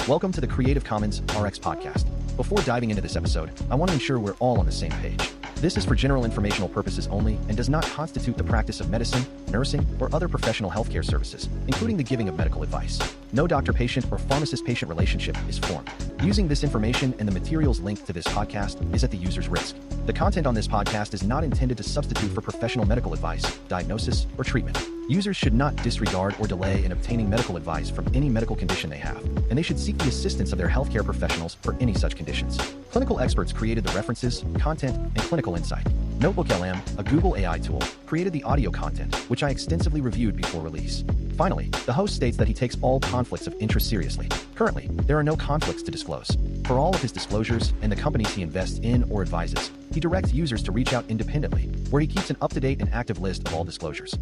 Welcome to the Creative Commons RX podcast. Before diving into this episode, I want to ensure we're all on the same page. This is for general informational purposes only and does not constitute the practice of medicine, nursing, or other professional healthcare services, including the giving of medical advice. No doctor-patient or pharmacist-patient relationship is formed. Using this information and the materials linked to this podcast is at the user's risk. The content on this podcast is not intended to substitute for professional medical advice, diagnosis, or treatment. Users should not disregard or delay in obtaining medical advice from any medical condition they have, and they should seek the assistance of their healthcare professionals for any such conditions. Clinical experts created the references, content, and clinical insight. NotebookLM, a Google AI tool, created the audio content, which I extensively reviewed before release. Finally, the host states that he takes all conflicts of interest seriously. Currently, there are no conflicts to disclose. For all of his disclosures and the companies he invests in or advises, he directs users to reach out independently, where he keeps an up-to-date and active list of all disclosures.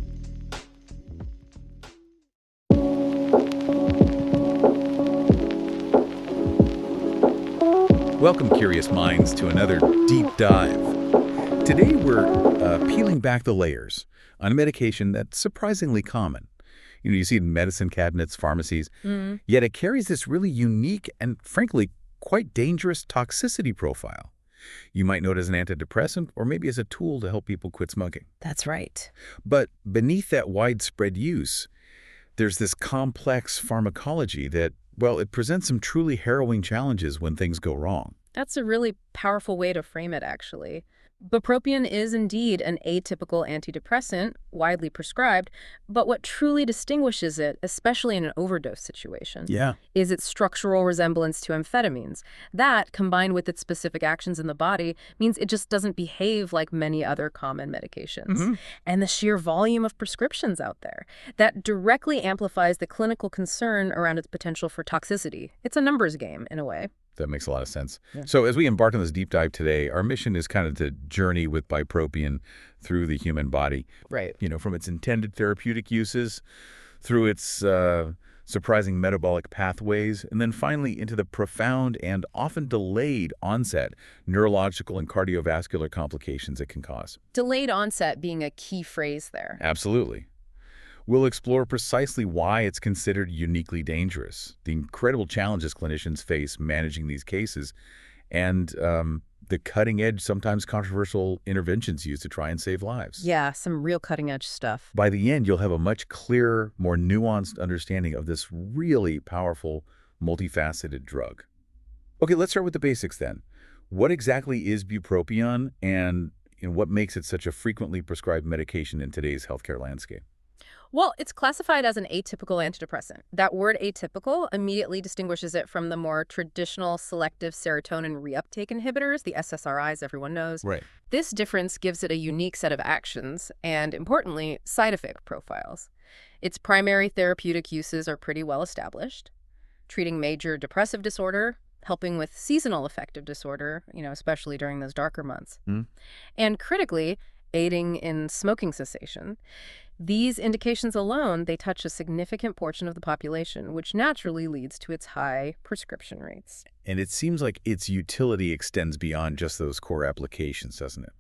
Welcome, curious minds, to another deep dive. Today we're peeling back the layers on a medication that's surprisingly common. You see it in medicine cabinets, pharmacies, yet it carries this really unique and, frankly, quite dangerous toxicity profile. You might know it as an antidepressant or maybe as a tool to help people quit smoking. That's right. But beneath that widespread use, there's this complex pharmacology that, well, it presents some truly harrowing challenges when things go wrong. That's a really powerful way to frame it, actually. Bupropion is indeed an atypical antidepressant, widely prescribed, but what truly distinguishes it, especially in an overdose situation, is its structural resemblance to amphetamines. That, combined with its specific actions in the body, means it just doesn't behave like many other common medications. And the sheer volume of prescriptions out there, that directly amplifies the clinical concern around its potential for toxicity. It's a numbers game, in a way. That makes a lot of sense. So as we embark on this deep dive today, our mission is kind of to journey with bupropion through the human body. Right. You know, from its intended therapeutic uses, through its surprising metabolic pathways, and then finally into the profound and often delayed onset neurological and cardiovascular complications it can cause. Delayed onset being a key phrase there. Absolutely. We'll explore precisely why it's considered uniquely dangerous, the incredible challenges clinicians face managing these cases, and the cutting-edge, sometimes controversial interventions used to try and save lives. Yeah, some real cutting-edge stuff. By the end, you'll have a much clearer, more nuanced understanding of this really powerful, multifaceted drug. Okay, let's start with the basics then. What exactly is bupropion, and what makes it such a frequently prescribed medication in today's healthcare landscape? Well, it's classified as an atypical antidepressant. That word atypical immediately distinguishes it from the more traditional selective serotonin reuptake inhibitors, the SSRIs everyone knows. Right. This difference gives it a unique set of actions and, importantly, side effect profiles. Its primary therapeutic uses are pretty well established, treating major depressive disorder, helping with seasonal affective disorder, especially during those darker months, and critically, aiding in smoking cessation. These indications alone, they touch a significant portion of the population, which naturally leads to its high prescription rates. And it seems like its utility extends beyond just those core applications, doesn't it?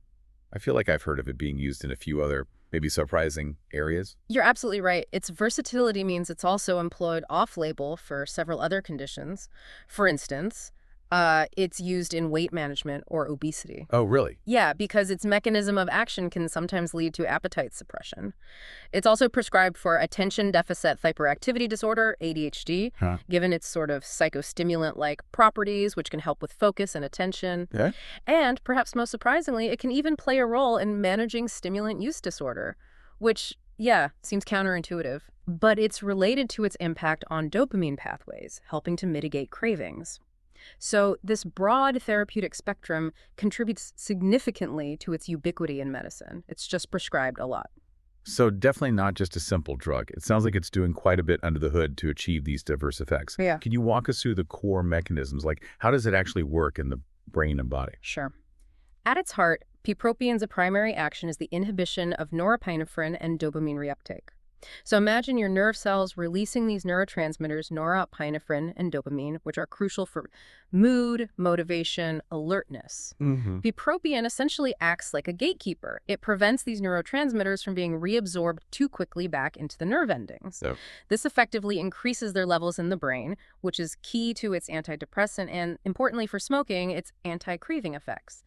I feel like I've heard of it being used in a few other, maybe surprising areas. You're absolutely right. Its versatility means it's also employed off-label for several other conditions. For instance, it's used in weight management or obesity. Oh, really? Yeah, because its mechanism of action can sometimes lead to appetite suppression. It's also prescribed for attention deficit hyperactivity disorder, ADHD, given its sort of psychostimulant-like properties, which can help with focus and attention. Yeah. And perhaps most surprisingly, it can even play a role in managing stimulant use disorder, which, seems counterintuitive. But it's related to its impact on dopamine pathways, helping to mitigate cravings. So this broad therapeutic spectrum contributes significantly to its ubiquity in medicine. It's just prescribed a lot. So definitely not just a simple drug. It sounds like it's doing quite a bit under the hood to achieve these diverse effects. Yeah. Can you walk us through the core mechanisms? Like, how does it actually work in the brain and body? Sure. At its heart, bupropion's primary action is the inhibition of norepinephrine and dopamine reuptake. So imagine your nerve cells releasing these neurotransmitters, norepinephrine and dopamine, which are crucial for mood, motivation, alertness. Mm-hmm. Bupropion essentially acts like a gatekeeper. It prevents these neurotransmitters from being reabsorbed too quickly back into the nerve endings. So, This effectively increases their levels in the brain, which is key to its antidepressant and, importantly for smoking, its anti-craving effects.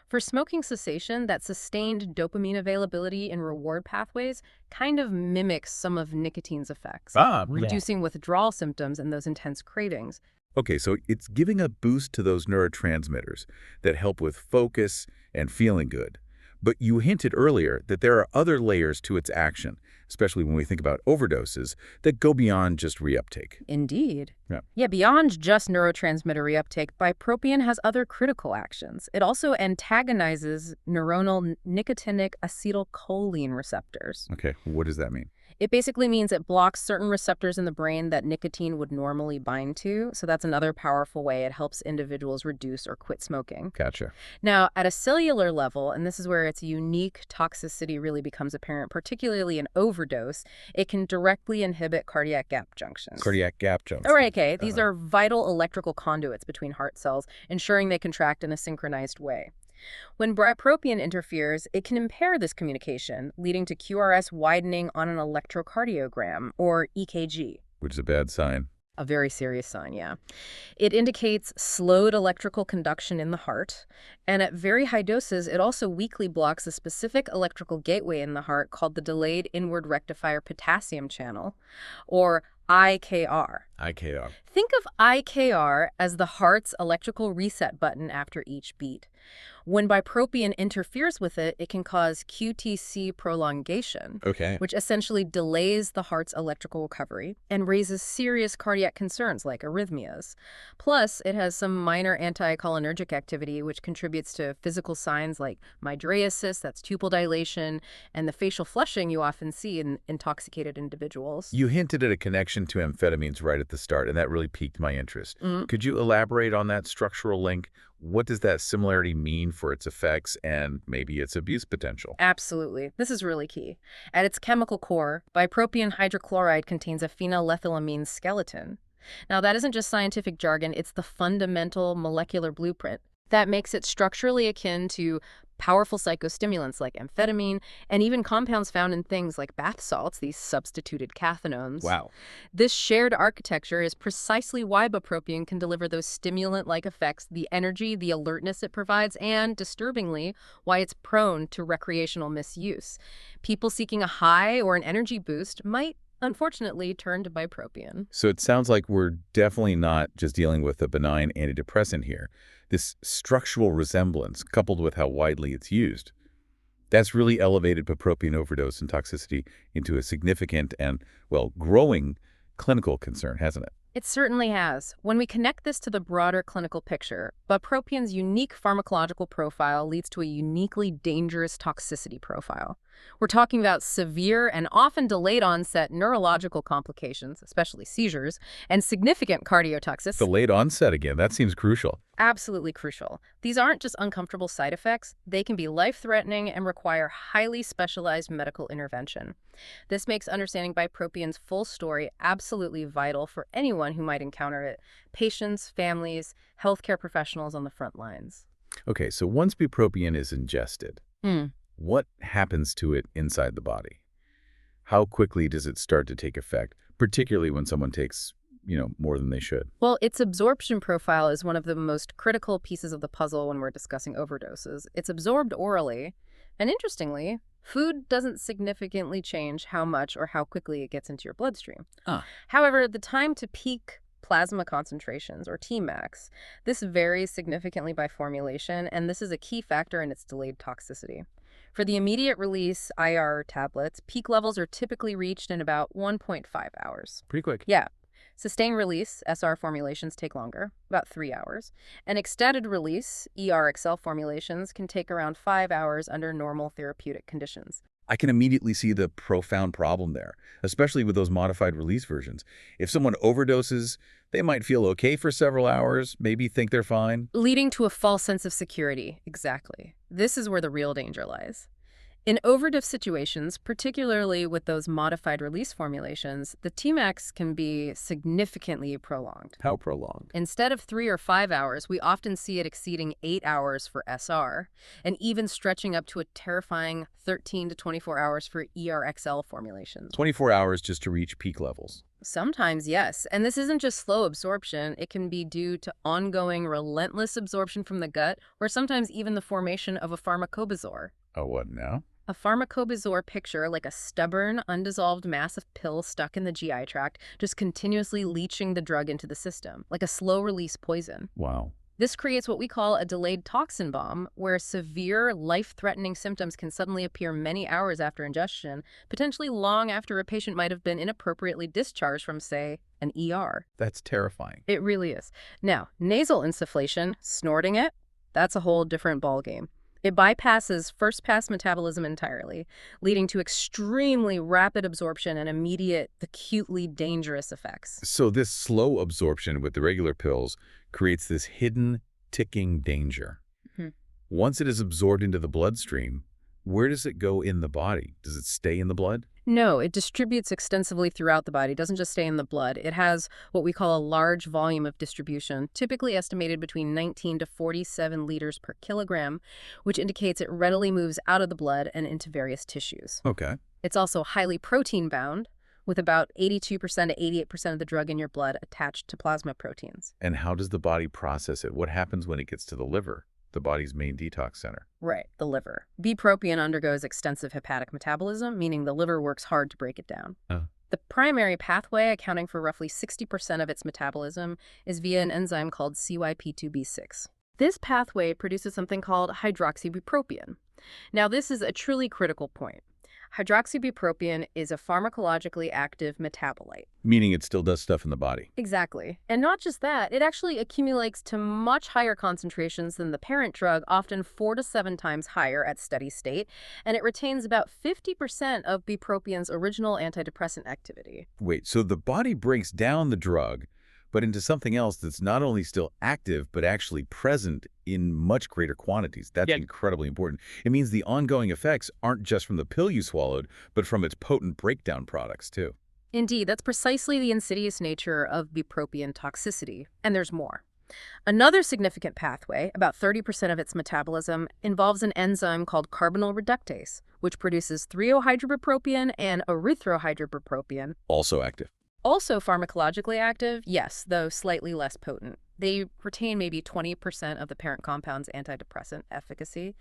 For smoking cessation, that sustained dopamine availability in reward pathways kind of mimics some of nicotine's effects, reducing withdrawal symptoms and those intense cravings. okay, so it's giving a boost to those neurotransmitters that help with focus and feeling good. But you hinted earlier that there are other layers to its action, especially when we think about overdoses, that go beyond just reuptake. Indeed. Yeah. Beyond just neurotransmitter reuptake, bupropion has other critical actions. It also antagonizes neuronal nicotinic acetylcholine receptors. Okay, what does that mean? It basically means it blocks certain receptors in the brain that nicotine would normally bind to, so that's another powerful way it helps individuals reduce or quit smoking. Gotcha. Now, at a cellular level, and this is where its unique toxicity really becomes apparent, particularly in overdose, it can directly inhibit cardiac gap junctions. Cardiac gap junction. All right, okay. These are vital electrical conduits between heart cells, ensuring they contract in a synchronized way. When bupropion interferes, it can impair this communication, leading to QRS widening on an electrocardiogram, or EKG. Which is a bad sign. A very serious sign, yeah. It indicates slowed electrical conduction in the heart, and at very high doses, it also weakly blocks a specific electrical gateway in the heart called the delayed inward rectifier potassium channel, or IKR. IKR. Think of IKR as the heart's electrical reset button after each beat. When bupropion interferes with it, it can cause QTc prolongation, which essentially delays the heart's electrical recovery and raises serious cardiac concerns like arrhythmias. Plus, it has some minor anticholinergic activity, which contributes to physical signs like mydriasis, that's pupil dilation, and the facial flushing you often see in intoxicated individuals. You hinted at a connection to amphetamines right at the start, and that really piqued my interest. Could you elaborate on that structural link? What does that similarity mean for its effects and maybe its abuse potential? Absolutely. This is really key. At its chemical core, bupropion hydrochloride contains a phenylethylamine skeleton. Now, that isn't just scientific jargon, it's the fundamental molecular blueprint that makes it structurally akin to powerful psychostimulants like amphetamine, and even compounds found in things like bath salts, these substituted cathinones. Wow. This shared architecture is precisely why bupropion can deliver those stimulant-like effects, the energy, the alertness it provides, and, disturbingly, why it's prone to recreational misuse. People seeking a high or an energy boost might unfortunately turn to bupropion. So it sounds like we're definitely not just dealing with a benign antidepressant here. This structural resemblance, coupled with how widely it's used, that's really elevated bupropion overdose and toxicity into a significant and, well, growing clinical concern, hasn't it? It certainly has. When we connect this to the broader clinical picture, bupropion's unique pharmacological profile leads to a uniquely dangerous toxicity profile. We're talking about severe and often delayed onset neurological complications, especially seizures, and significant cardiotoxicity. Delayed onset again, that seems crucial. Absolutely crucial. These aren't just uncomfortable side effects. They can be life-threatening and require highly specialized medical intervention. This makes understanding bupropion's full story absolutely vital for anyone who might encounter it: patients, families, healthcare professionals on the front lines. Okay, so once bupropion is ingested, what happens to it inside the body? How quickly does it start to take effect, particularly when someone takes, more than they should? Well, its absorption profile is one of the most critical pieces of the puzzle when we're discussing overdoses. It's absorbed orally, and interestingly, food doesn't significantly change how much or how quickly it gets into your bloodstream. However, the time to peak plasma concentrations, or Tmax, this varies significantly by formulation, and this is a key factor in its delayed toxicity. For the immediate release IR tablets, peak levels are typically reached in about 1.5 hours. Pretty quick. Yeah. Sustained release, SR formulations, take longer, about 3 hours. And extended release, ERXL formulations, can take around 5 hours under normal therapeutic conditions. I can immediately see the profound problem there, especially with those modified release versions. If someone overdoses, they might feel okay for several hours, maybe think they're fine. Leading to a false sense of security, exactly. This is where the real danger lies. In overdose situations, particularly with those modified release formulations, the Tmax can be significantly prolonged. How prolonged? Instead of 3 or 5 hours, we often see it exceeding 8 hours for SR, and even stretching up to a terrifying 13 to 24 hours for ERXL formulations. 24 hours just to reach peak levels. Sometimes, yes. And this isn't just slow absorption. It can be due to ongoing relentless absorption from the gut, or sometimes even the formation of a pharmacobazor. Oh, what now? A pharmacobazor picture like a stubborn, undissolved mass of pill stuck in the GI tract, just continuously leaching the drug into the system, like a slow-release poison. Wow. This creates what we call a delayed toxin bomb, where severe, life-threatening symptoms can suddenly appear many hours after ingestion, potentially long after a patient might have been inappropriately discharged from, say, an ER. That's terrifying. It really is. Now, nasal insufflation, snorting it, that's a whole different ballgame. It bypasses first-pass metabolism entirely, leading to extremely rapid absorption and immediate, acutely dangerous effects. So this slow absorption with the regular pills creates this hidden, ticking danger. Mhm. Once it is absorbed into the bloodstream, where does it go in the body? Does it stay in the blood? No, it distributes extensively throughout the body. It doesn't just stay in the blood. It has what we call a large volume of distribution, typically estimated between 19 to 47 liters per kilogram, which indicates it readily moves out of the blood and into various tissues. Okay. It's also highly protein-bound, with about 82% to 88% of the drug in your blood attached to plasma proteins. And how does the body process it? What happens when it gets to the liver, the body's main detox center? Right, the liver. Bupropion undergoes extensive hepatic metabolism, meaning the liver works hard to break it down. The primary pathway, accounting for roughly 60% of its metabolism, is via an enzyme called CYP2B6. This pathway produces something called hydroxybupropion. Now, this is a truly critical point. Hydroxybupropion is a pharmacologically active metabolite. Meaning it still does stuff in the body. Exactly. And not just that, it actually accumulates to much higher concentrations than the parent drug, often 4 to 7 times higher at steady state, and it retains about 50% of bupropion's original antidepressant activity. Wait, so the body breaks down the drug, but into something else that's not only still active, but actually present in much greater quantities. That's incredibly important. It means the ongoing effects aren't just from the pill you swallowed, but from its potent breakdown products, too. Indeed, that's precisely the insidious nature of bupropion toxicity. And there's more. Another significant pathway, about 30% of its metabolism, involves an enzyme called carbonyl reductase, which produces 3-ohydrobupropion and erythrohydrobupropion. Also active. Also pharmacologically active, yes, though slightly less potent. They retain maybe 20% of the parent compound's antidepressant efficacy.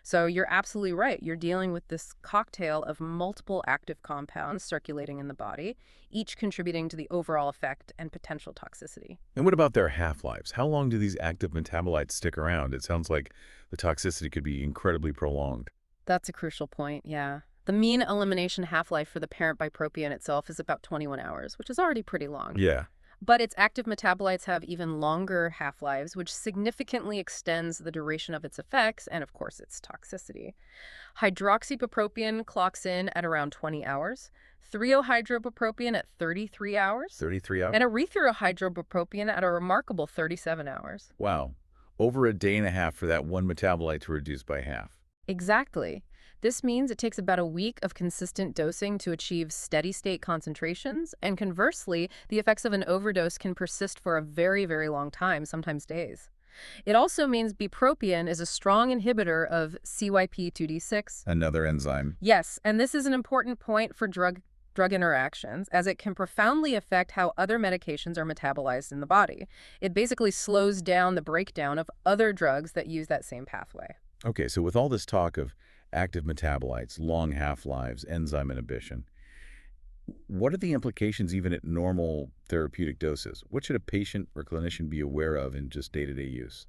So you're absolutely right. You're dealing with this cocktail of multiple active compounds circulating in the body, each contributing to the overall effect and potential toxicity. And what about their half-lives? How long do these active metabolites stick around? It sounds like the toxicity could be incredibly prolonged. That's a crucial point, yeah. The mean elimination half-life for the parent bupropion itself is about 21 hours, which is already pretty long. Yeah. But its active metabolites have even longer half-lives, which significantly extends the duration of its effects and, of course, its toxicity. Hydroxybupropion clocks in at around 20 hours, 3-ohydrobupropion at 33 hours, 33 hours? and erythrohydrobupropion at a remarkable 37 hours. Wow. Over a day and a half for that one metabolite to reduce by half. Exactly. This means it takes about a week of consistent dosing to achieve steady-state concentrations, and conversely, the effects of an overdose can persist for a very, very long time, sometimes days. It also means bupropion is a strong inhibitor of CYP2D6. Another enzyme. Yes, and this is an important point for drug interactions, as it can profoundly affect how other medications are metabolized in the body. It basically slows down the breakdown of other drugs that use that same pathway. Okay, so with all this talk of active metabolites, long half-lives, enzyme inhibition, what are the implications even at normal therapeutic doses? What should a patient or clinician be aware of in just day-to-day use?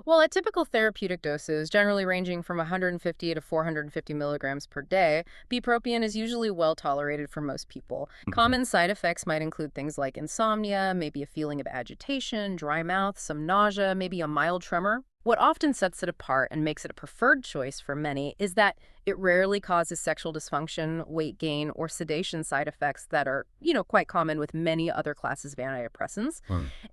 Well, at typical therapeutic doses, generally ranging from 150 to 450 milligrams per day, bupropion is usually well tolerated for most people. Common side effects might include things like insomnia, maybe a feeling of agitation, dry mouth, some nausea, maybe a mild tremor. What often sets it apart and makes it a preferred choice for many is that it rarely causes sexual dysfunction, weight gain, or sedation side effects that are, quite common with many other classes of antidepressants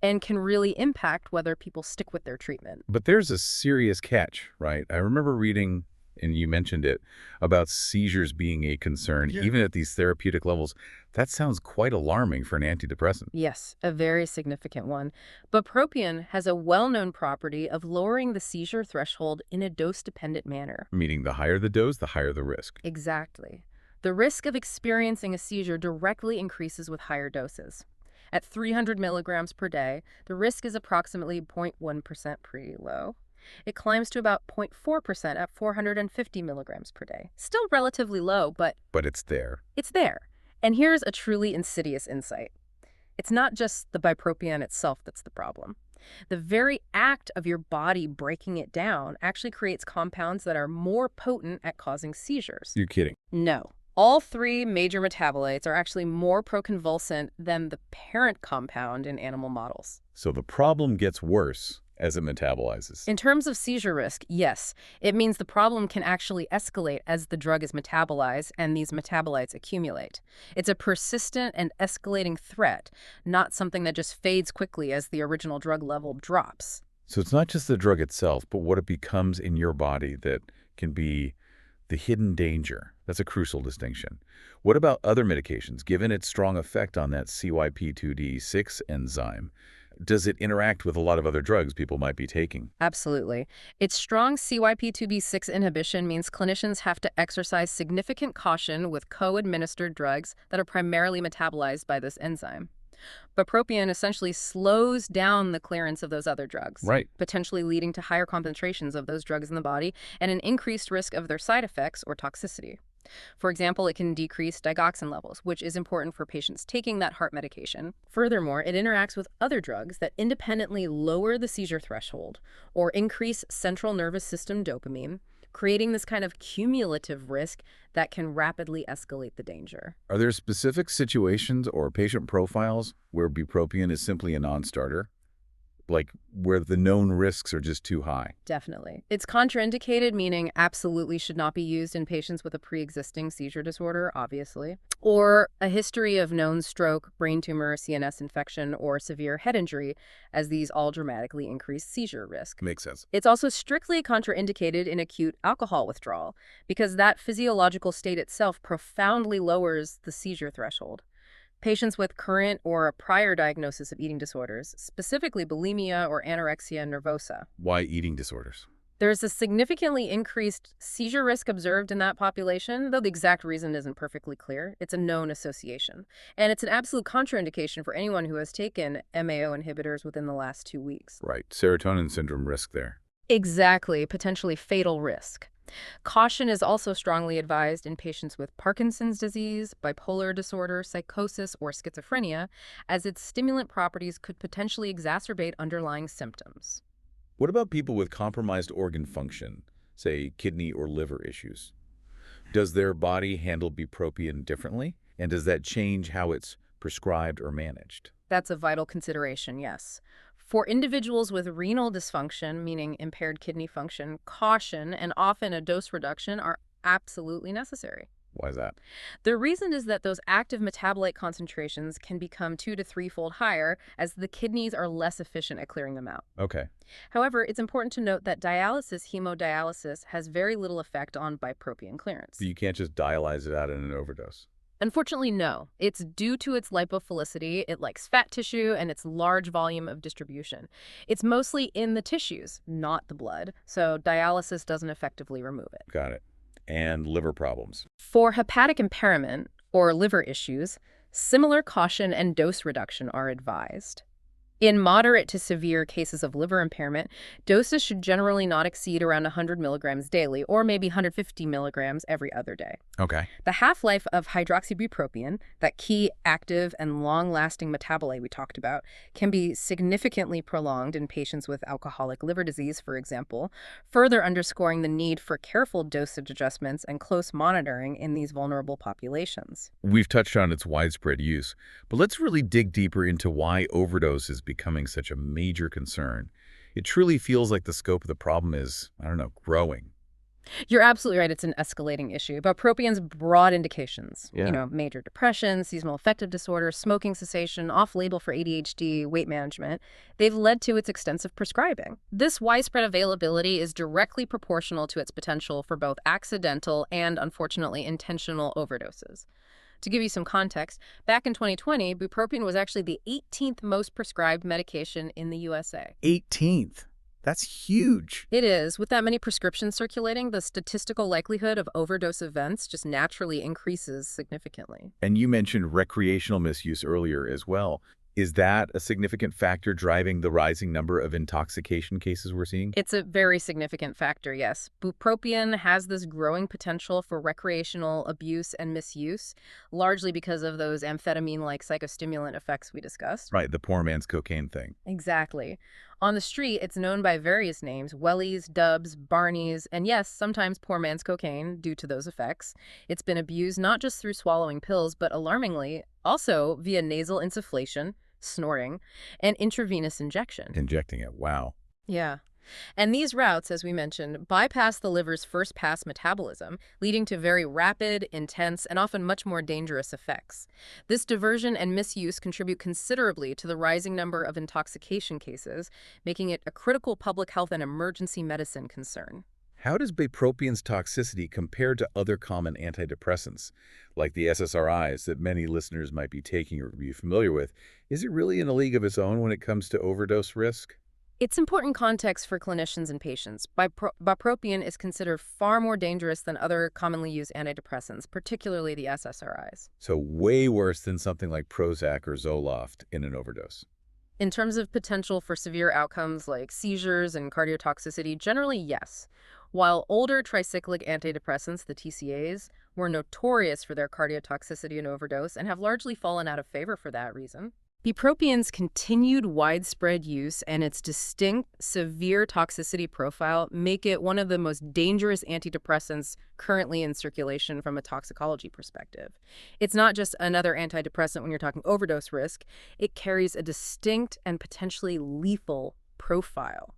and can really impact whether people stick with their treatment. But there's a serious catch, right? I remember reading And you mentioned it about seizures being a concern, even at these therapeutic levels. That sounds quite alarming for an antidepressant. Yes, a very significant one. Bupropion has a well-known property of lowering the seizure threshold in a dose-dependent manner. Meaning the higher the dose, the higher the risk. Exactly. The risk of experiencing a seizure directly increases with higher doses. At 300 milligrams per day, the risk is approximately 0.1%, pretty low. It climbs to about 0.4% at 450 milligrams per day. Still relatively low, but It's there. it's there. And here's a truly insidious insight. It's not just the bupropion itself that's the problem. The very act of your body breaking it down actually creates compounds that are more potent at causing seizures. You're kidding. No. All three major metabolites are actually more proconvulsant than the parent compound in animal models. So the problem gets worse as it metabolizes. In terms of seizure risk, yes, it means the problem can actually escalate as the drug is metabolized and these metabolites accumulate. It's a persistent and escalating threat, not something that just fades quickly as the original drug level drops. So it's not just the drug itself, but what it becomes in your body that can be the hidden danger. That's a crucial distinction. What about other medications? Given its strong effect on that CYP2D6 enzyme, does it interact with a lot of other drugs people might be taking? Absolutely. Its strong CYP2D6 inhibition means clinicians have to exercise significant caution with co-administered drugs that are primarily metabolized by this enzyme. Bupropion essentially slows down the clearance of those other drugs, Right. potentially leading to higher concentrations of those drugs in the body and an increased risk of their side effects or toxicity. For example, it can decrease digoxin levels, which is important for patients taking that heart medication. Furthermore, it interacts with other drugs that independently lower the seizure threshold or increase central nervous system dopamine, creating this kind of cumulative risk that can rapidly escalate the danger. Are there specific situations or patient profiles where bupropion is simply a non-starter? Like where the known risks are just too high? Definitely. It's contraindicated, meaning absolutely should not be used in patients with a pre-existing seizure disorder, obviously, or a history of known stroke, brain tumor, CNS infection, or severe head injury, as these all dramatically increase seizure risk. Makes sense. It's also strictly contraindicated in acute alcohol withdrawal, because that physiological state itself profoundly lowers the seizure threshold. Patients with current or a prior diagnosis of eating disorders, specifically bulimia or anorexia nervosa. Why eating disorders? There's a significantly increased seizure risk observed in that population, though the exact reason isn't perfectly clear. It's a known association. And it's an absolute contraindication for anyone who has taken MAO inhibitors within the last 2 weeks. Right. Serotonin syndrome risk there. Exactly, potentially fatal risk. Caution is also strongly advised in patients with Parkinson's disease, bipolar disorder, psychosis, or schizophrenia, as its stimulant properties could potentially exacerbate underlying symptoms. What about people with compromised organ function, say kidney or liver issues? Does their body handle bupropion differently? And does that change how it's prescribed or managed? That's a vital consideration, yes. For individuals with renal dysfunction, meaning impaired kidney function, caution and often a dose reduction are absolutely necessary. Why is that? The reason is that those active metabolite concentrations can become 2 to 3-fold higher as the kidneys are less efficient at clearing them out. Okay. However, it's important to note that hemodialysis has very little effect on bupropion clearance. So you can't just dialyze it out in an overdose. Unfortunately, no. It's due to its lipophilicity, it likes fat tissue, and its large volume of distribution. It's mostly in the tissues, not the blood, so dialysis doesn't effectively remove it. Got it. And liver problems. For hepatic impairment, or liver issues, similar caution and dose reduction are advised. In moderate to severe cases of liver impairment, doses should generally not exceed around 100 milligrams daily, or maybe 150 milligrams every other day. Okay. The half-life of hydroxybupropion, that key active and long-lasting metabolite we talked about, can be significantly prolonged in patients with alcoholic liver disease, for example, further underscoring the need for careful dosage adjustments and close monitoring in these vulnerable populations. We've touched on its widespread use, but let's really dig deeper into why overdose is becoming such a major concern. It truly feels like the scope of the problem is, growing. You're absolutely right. It's an escalating issue. Bupropion's broad indications, Yeah. major depression, seasonal affective disorder, smoking cessation, off-label for ADHD, weight management, they've led to its extensive prescribing. This widespread availability is directly proportional to its potential for both accidental and, unfortunately, intentional overdoses. To give you some context, back in 2020, bupropion was actually the 18th most prescribed medication in the USA. 18th. That's huge. It is. With that many prescriptions circulating, the statistical likelihood of overdose events just naturally increases significantly. And you mentioned recreational misuse earlier as well. Is that a significant factor driving the rising number of intoxication cases we're seeing? It's a very significant factor, yes. Bupropion has this growing potential for recreational abuse and misuse, largely because of those amphetamine-like psychostimulant effects we discussed. Right, the poor man's cocaine thing. Exactly. On the street, it's known by various names: wellies, dubs, barneys, and yes, sometimes poor man's cocaine due to those effects. It's been abused not just through swallowing pills, but alarmingly, also via nasal insufflation, snorting, and intravenous injection. Injecting it, wow. Yeah. And these routes, as we mentioned, bypass the liver's first-pass metabolism, leading to very rapid, intense, and often much more dangerous effects. This diversion and misuse contribute considerably to the rising number of intoxication cases, making it a critical public health and emergency medicine concern. How does bupropion's toxicity compare to other common antidepressants, like the SSRIs that many listeners might be taking or be familiar with? Is it really in a league of its own when it comes to overdose risk? It's important context for clinicians and patients. Bupropion is considered far more dangerous than other commonly used antidepressants, particularly the SSRIs. So way worse than something like Prozac or Zoloft in an overdose. In terms of potential for severe outcomes like seizures and cardiotoxicity, generally yes. While older tricyclic antidepressants, the TCAs, were notorious for their cardiotoxicity and overdose and have largely fallen out of favor for that reason. Bupropion's continued widespread use and its distinct, severe toxicity profile make it one of the most dangerous antidepressants currently in circulation from a toxicology perspective. It's not just another antidepressant when you're talking overdose risk. It carries a distinct and potentially lethal profile.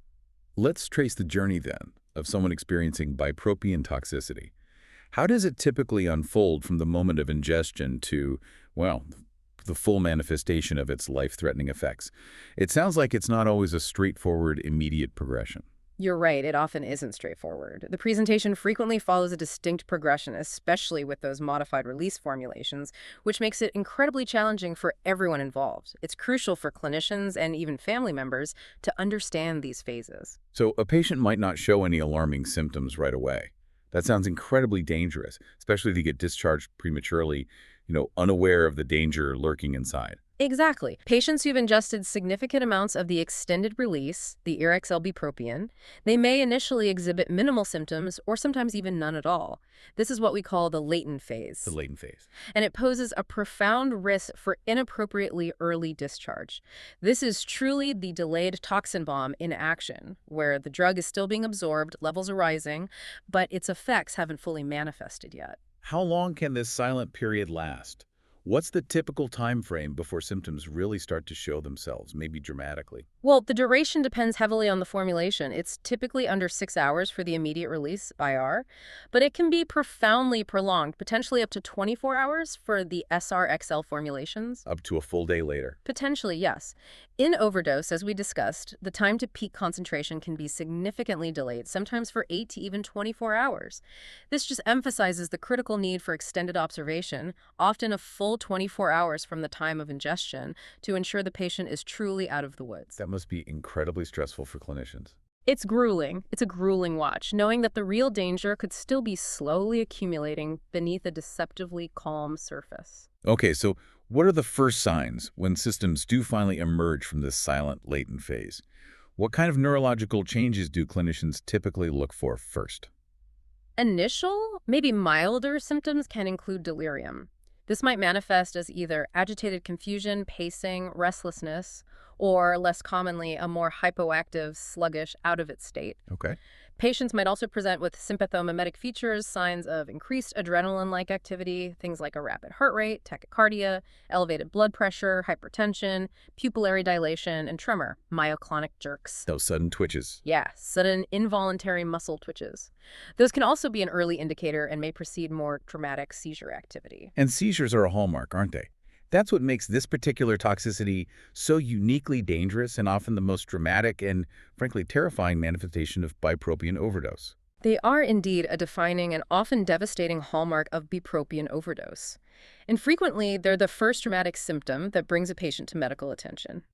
Let's trace the journey, then, of someone experiencing bupropion toxicity. How does it typically unfold from the moment of ingestion to, well, the full manifestation of its life-threatening effects? It sounds like it's not always a straightforward, immediate progression. You're right, it often isn't straightforward. The presentation frequently follows a distinct progression, especially with those modified release formulations, which makes it incredibly challenging for everyone involved. It's crucial for clinicians and even family members to understand these phases. So a patient might not show any alarming symptoms right away. That sounds incredibly dangerous, especially if you get discharged prematurely, unaware of the danger lurking inside. Exactly. Patients who've ingested significant amounts of the extended release, the Irexel bupropion, they may initially exhibit minimal symptoms or sometimes even none at all. This is what we call the latent phase. The latent phase. And it poses a profound risk for inappropriately early discharge. This is truly the delayed toxin bomb in action, where the drug is still being absorbed, levels are rising, but its effects haven't fully manifested yet. How long can this silent period last? What's the typical time frame before symptoms really start to show themselves, maybe dramatically? Well, the duration depends heavily on the formulation. It's typically under 6 hours for the immediate release, IR, but it can be profoundly prolonged, potentially up to 24 hours for the SRXL formulations. Up to a full day later. Potentially, yes. In overdose, as we discussed, the time to peak concentration can be significantly delayed, sometimes for 8 to even 24 hours. This just emphasizes the critical need for extended observation, often a full 24 hours from the time of ingestion, to ensure the patient is truly out of the woods. That must be incredibly stressful for clinicians. It's grueling. It's a grueling watch, knowing that the real danger could still be slowly accumulating beneath a deceptively calm surface. Okay, so what are the first signs when symptoms do finally emerge from this silent, latent phase? What kind of neurological changes do clinicians typically look for first? Initial, maybe milder symptoms can include delirium. This might manifest as either agitated confusion, pacing, restlessness, or less commonly, a more hypoactive, sluggish, out-of-it state. Okay. Patients might also present with sympathomimetic features, signs of increased adrenaline-like activity, things like a rapid heart rate, tachycardia, elevated blood pressure, hypertension, pupillary dilation, and tremor, myoclonic jerks. Those sudden twitches. Yeah, sudden involuntary muscle twitches. Those can also be an early indicator and may precede more dramatic seizure activity. And seizures are a hallmark, aren't they? That's what makes this particular toxicity so uniquely dangerous and often the most dramatic and, frankly, terrifying manifestation of bupropion overdose. They are indeed a defining and often devastating hallmark of bupropion overdose. And frequently, they're the first dramatic symptom that brings a patient to medical attention.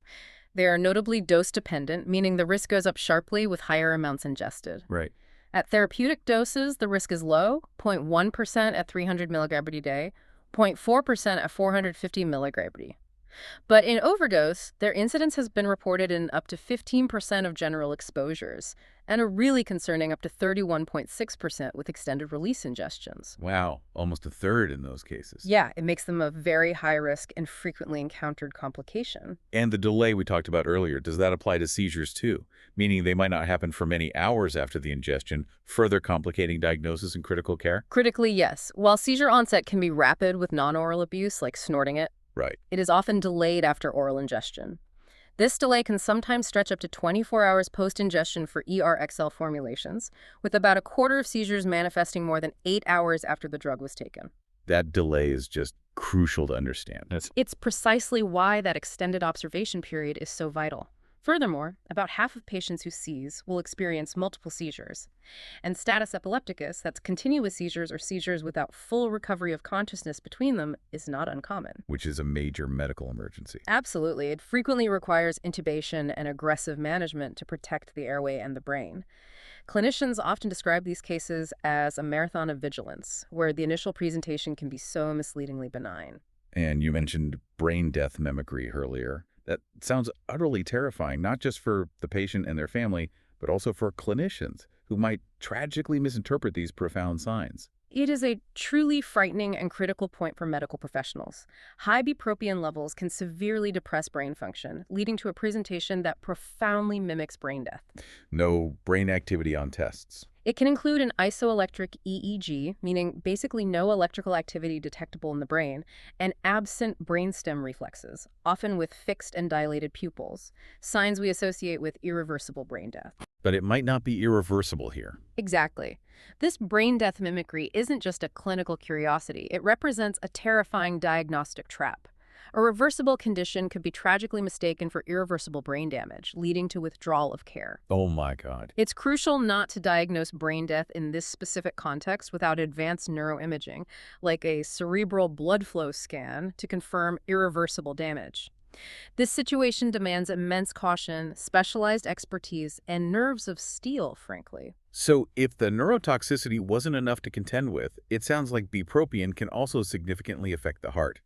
They are notably dose-dependent, meaning the risk goes up sharply with higher amounts ingested. Right. At therapeutic doses, the risk is low, 0.1% at 300 milligram per day, 0.4% at 450 milligram per day. But in overdose, their incidence has been reported in up to 15% of general exposures, and a really concerning up to 31.6% with extended release ingestions. Wow, almost a third in those cases. Yeah, it makes them a very high risk and frequently encountered complication. And the delay we talked about earlier, does that apply to seizures too? Meaning they might not happen for many hours after the ingestion, further complicating diagnosis and critical care? Critically, yes. While seizure onset can be rapid with non-oral abuse, like snorting it, Right. it is often delayed after oral ingestion. This delay can sometimes stretch up to 24 hours post-ingestion for ERXL formulations, with about a quarter of seizures manifesting more than 8 hours after the drug was taken. That delay is just crucial to understand. It's precisely why that extended observation period is so vital. Furthermore, about half of patients who seize will experience multiple seizures. And status epilepticus, that's continuous seizures or seizures without full recovery of consciousness between them, is not uncommon. Which is a major medical emergency. Absolutely. It frequently requires intubation and aggressive management to protect the airway and the brain. Clinicians often describe these cases as a marathon of vigilance, where the initial presentation can be so misleadingly benign. And you mentioned brain death mimicry earlier. That sounds utterly terrifying, not just for the patient and their family, but also for clinicians who might tragically misinterpret these profound signs. It is a truly frightening and critical point for medical professionals. High bupropion levels can severely depress brain function, leading to a presentation that profoundly mimics brain death. No brain activity on tests. It can include an isoelectric EEG, meaning basically no electrical activity detectable in the brain, and absent brainstem reflexes, often with fixed and dilated pupils, signs we associate with irreversible brain death. But it might not be irreversible here. Exactly. This brain death mimicry isn't just a clinical curiosity. It represents a terrifying diagnostic trap. A reversible condition could be tragically mistaken for irreversible brain damage, leading to withdrawal of care. Oh my God. It's crucial not to diagnose brain death in this specific context without advanced neuroimaging, like a cerebral blood flow scan, to confirm irreversible damage. This situation demands immense caution, specialized expertise, and nerves of steel, frankly. So if the neurotoxicity wasn't enough to contend with, it sounds like bupropion can also significantly affect the heart.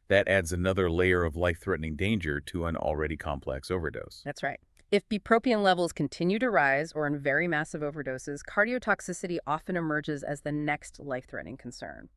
That adds another layer of life-threatening danger to an already complex overdose. That's right. If bupropion levels continue to rise or in very massive overdoses, cardiotoxicity often emerges as the next life-threatening concern.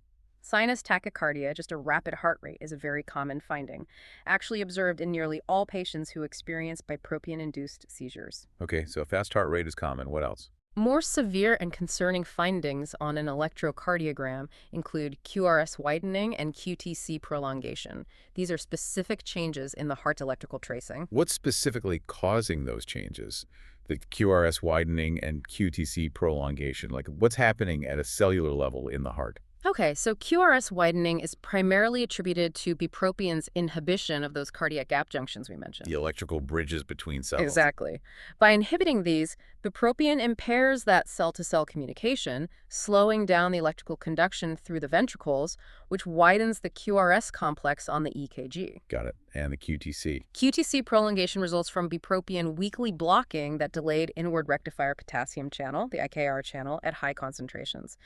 Sinus tachycardia, just a rapid heart rate, is a very common finding, actually observed in nearly all patients who experience bupropion-induced seizures. Okay, so a fast heart rate is common. What else? More severe and concerning findings on an electrocardiogram include QRS widening and QTC prolongation. These are specific changes in the heart's electrical tracing. What's specifically causing those changes? The QRS widening and QTC prolongation, like what's happening at a cellular level in the heart? Okay, so QRS widening is primarily attributed to bupropion's inhibition of those cardiac gap junctions we mentioned. The electrical bridges between cells. Exactly. By inhibiting these, bupropion impairs that cell-to-cell communication, slowing down the electrical conduction through the ventricles, which widens the QRS complex on the EKG. Got it. And the QTC. QTC prolongation results from bupropion weakly blocking that delayed inward rectifier potassium channel, the IKR channel, at high concentrations.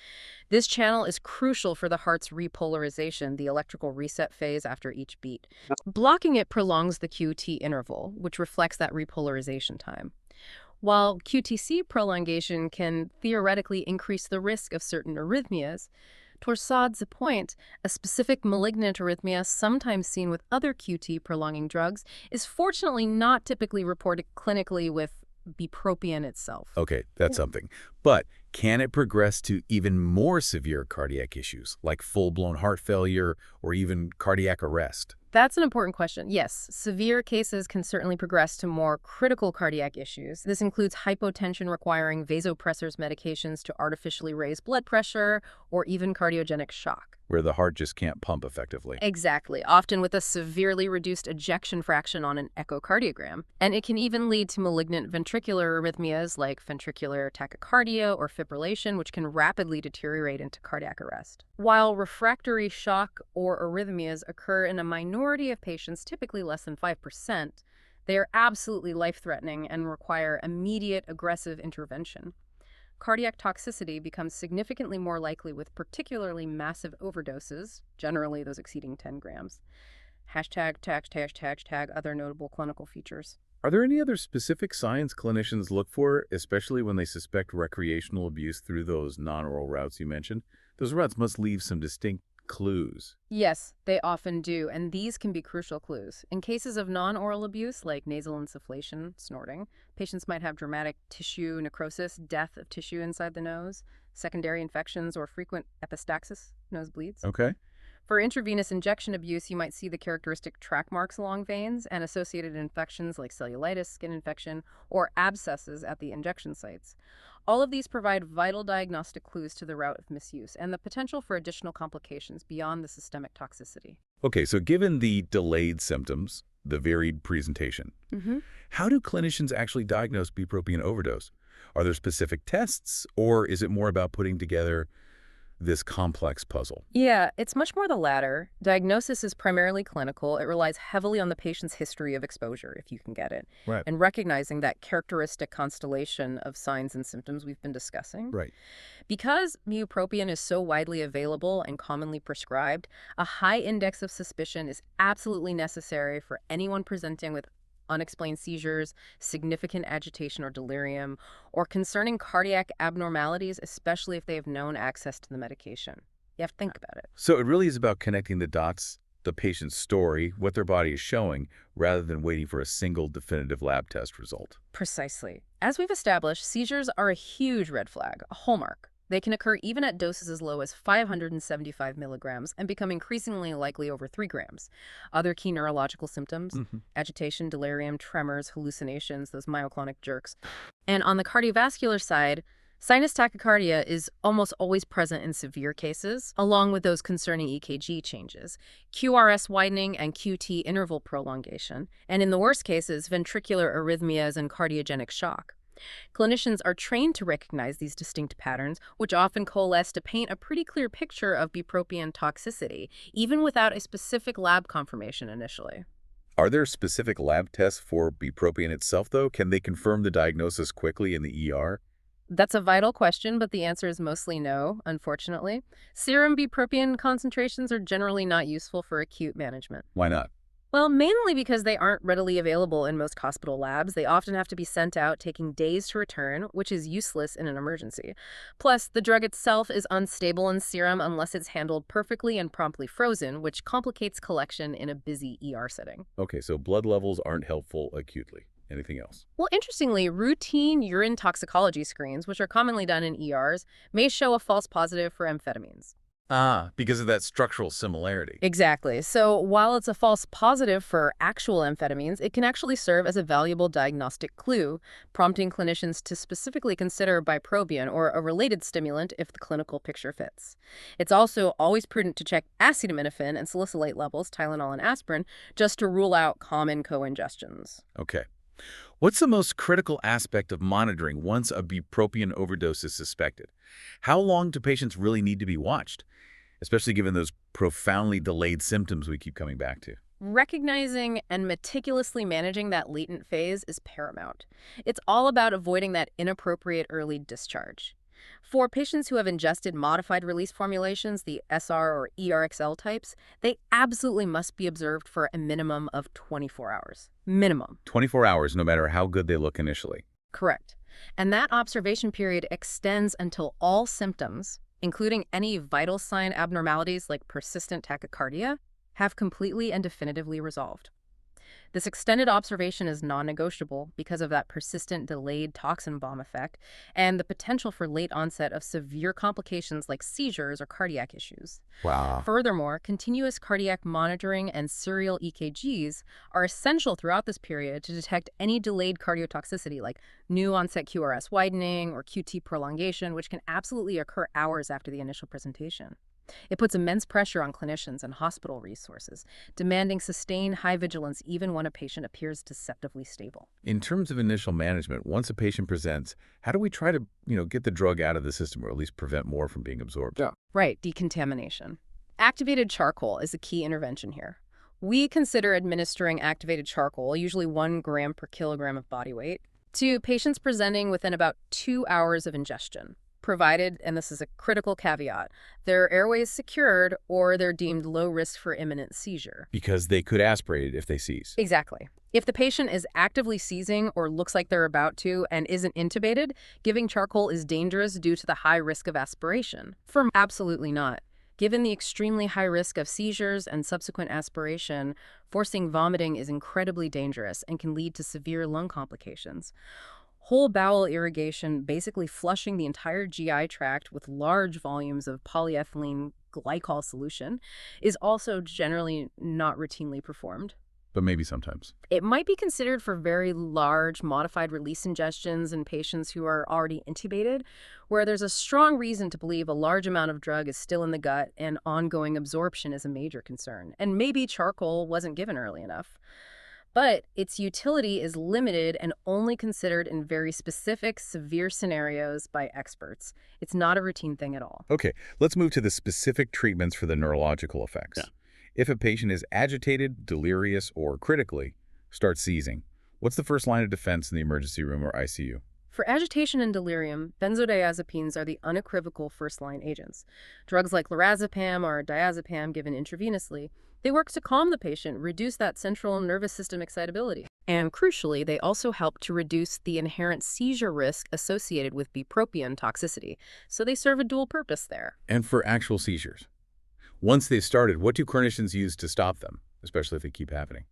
This channel is crucial for the heart's repolarization, the electrical reset phase after each beat. Blocking it prolongs the QT interval, which reflects that repolarization time. While QTC prolongation can theoretically increase the risk of certain arrhythmias, Torsades point, a specific malignant arrhythmia sometimes seen with other QT prolonging drugs, is fortunately not typically reported clinically with bupropion itself. Okay, that's something. But can it progress to even more severe cardiac issues, like full-blown heart failure or even cardiac arrest? That's an important question. Yes, severe cases can certainly progress to more critical cardiac issues. This includes hypotension requiring vasopressors medications to artificially raise blood pressure or even cardiogenic shock. Where the heart just can't pump effectively. Exactly, often with a severely reduced ejection fraction on an echocardiogram. And it can even lead to malignant ventricular arrhythmias like ventricular tachycardia or fibrillation, which can rapidly deteriorate into cardiac arrest. While refractory shock or arrhythmias occur in a minority of patients, typically less than 5%, they are absolutely life-threatening and require immediate aggressive intervention. Cardiac toxicity becomes significantly more likely with particularly massive overdoses, generally those exceeding 10 grams. #, other notable clinical features. Are there any other specific signs clinicians look for, especially when they suspect recreational abuse through those non-oral routes you mentioned? Those routes must leave some distinct clues. Yes, they often do, and these can be crucial clues. In cases of non-oral abuse, like nasal insufflation, snorting, patients might have dramatic tissue necrosis, death of tissue inside the nose, secondary infections, or frequent epistaxis, nosebleeds. Okay. For intravenous injection abuse, you might see the characteristic track marks along veins and associated infections like cellulitis, skin infection, or abscesses at the injection sites. All of these provide vital diagnostic clues to the route of misuse and the potential for additional complications beyond the systemic toxicity. Okay, so given the delayed symptoms, the varied presentation, how do clinicians actually diagnose bupropion overdose? Are there specific tests, or is it more about putting together this complex puzzle? Yeah, it's much more the latter. Diagnosis is primarily clinical. It relies heavily on the patient's history of exposure, if you can get it, Right. and recognizing that characteristic constellation of signs and symptoms we've been discussing. Right. Because bupropion is so widely available and commonly prescribed, a high index of suspicion is absolutely necessary for anyone presenting with unexplained seizures, significant agitation or delirium, or concerning cardiac abnormalities, especially if they have known access to the medication. You have to think about it. So it really is about connecting the dots, the patient's story, what their body is showing, rather than waiting for a single definitive lab test result. Precisely. As we've established, seizures are a huge red flag, a hallmark. They can occur even at doses as low as 575 milligrams and become increasingly likely over 3 grams. Other key neurological symptoms, agitation, delirium, tremors, hallucinations, those myoclonic jerks. And on the cardiovascular side, sinus tachycardia is almost always present in severe cases, along with those concerning EKG changes, QRS widening and QT interval prolongation, and in the worst cases, ventricular arrhythmias and cardiogenic shock. Clinicians are trained to recognize these distinct patterns, which often coalesce to paint a pretty clear picture of bupropion toxicity, even without a specific lab confirmation initially. Are there specific lab tests for bupropion itself, though? Can they confirm the diagnosis quickly in the ER? That's a vital question, but the answer is mostly no, unfortunately. Serum bupropion concentrations are generally not useful for acute management. Why not? Well, mainly because they aren't readily available in most hospital labs. They often have to be sent out, taking days to return, which is useless in an emergency. Plus, the drug itself is unstable in serum unless it's handled perfectly and promptly frozen, which complicates collection in a busy ER setting. Okay, so blood levels aren't helpful acutely. Anything else? Well, interestingly, routine urine toxicology screens, which are commonly done in ERs, may show a false positive for amphetamines. Ah, because of that structural similarity. Exactly. So while it's a false positive for actual amphetamines, it can actually serve as a valuable diagnostic clue, prompting clinicians to specifically consider bupropion or a related stimulant if the clinical picture fits. It's also always prudent to check acetaminophen and salicylate levels, Tylenol and aspirin, just to rule out common co-ingestions. Okay. What's the most critical aspect of monitoring once a bupropion overdose is suspected? How long do patients really need to be watched, especially given those profoundly delayed symptoms we keep coming back to? Recognizing and meticulously managing that latent phase is paramount. It's all about avoiding that inappropriate early discharge. For patients who have ingested modified release formulations, the SR or ERXL types, they absolutely must be observed for a minimum of 24 hours. Minimum. 24 hours, no matter how good they look initially. Correct. And that observation period extends until all symptoms, including any vital sign abnormalities like persistent tachycardia, have completely and definitively resolved. This extended observation is non-negotiable because of that persistent delayed toxin bomb effect and the potential for late onset of severe complications like seizures or cardiac issues. Wow. Furthermore, continuous cardiac monitoring and serial EKGs are essential throughout this period to detect any delayed cardiotoxicity like new onset QRS widening or QT prolongation, which can absolutely occur hours after the initial presentation. It puts immense pressure on clinicians and hospital resources, demanding sustained high vigilance even when a patient appears deceptively stable. In terms of initial management, once a patient presents, how do we try to, get the drug out of the system or at least prevent more from being absorbed? Yeah. Right, decontamination. Activated charcoal is a key intervention here. We consider administering activated charcoal, usually 1 gram per kilogram of body weight, to patients presenting within about 2 hours of ingestion, provided, and this is a critical caveat, their airway is secured or they're deemed low risk for imminent seizure. Because they could aspirate it if they seize. Exactly. If the patient is actively seizing or looks like they're about to and isn't intubated, giving charcoal is dangerous due to the high risk of aspiration. Absolutely not. Given the extremely high risk of seizures and subsequent aspiration, forcing vomiting is incredibly dangerous and can lead to severe lung complications. Whole bowel irrigation, basically flushing the entire GI tract with large volumes of polyethylene glycol solution, is also generally not routinely performed. But maybe sometimes. It might be considered for very large modified release ingestions in patients who are already intubated, where there's a strong reason to believe a large amount of drug is still in the gut and ongoing absorption is a major concern. And maybe charcoal wasn't given early enough. But its utility is limited and only considered in very specific, severe scenarios by experts. It's not a routine thing at all. Okay, let's move to the specific treatments for the neurological effects. Yeah. If a patient is agitated, delirious, or critically starts seizing, what's the first line of defense in the emergency room or ICU? For agitation and delirium, benzodiazepines are the unequivocal first-line agents. Drugs like lorazepam or diazepam given intravenously, they work to calm the patient, reduce that central nervous system excitability. And crucially, they also help to reduce the inherent seizure risk associated with bupropion toxicity. So they serve a dual purpose there. And for actual seizures? Once they've started, what do clinicians use to stop them, especially if they keep happening?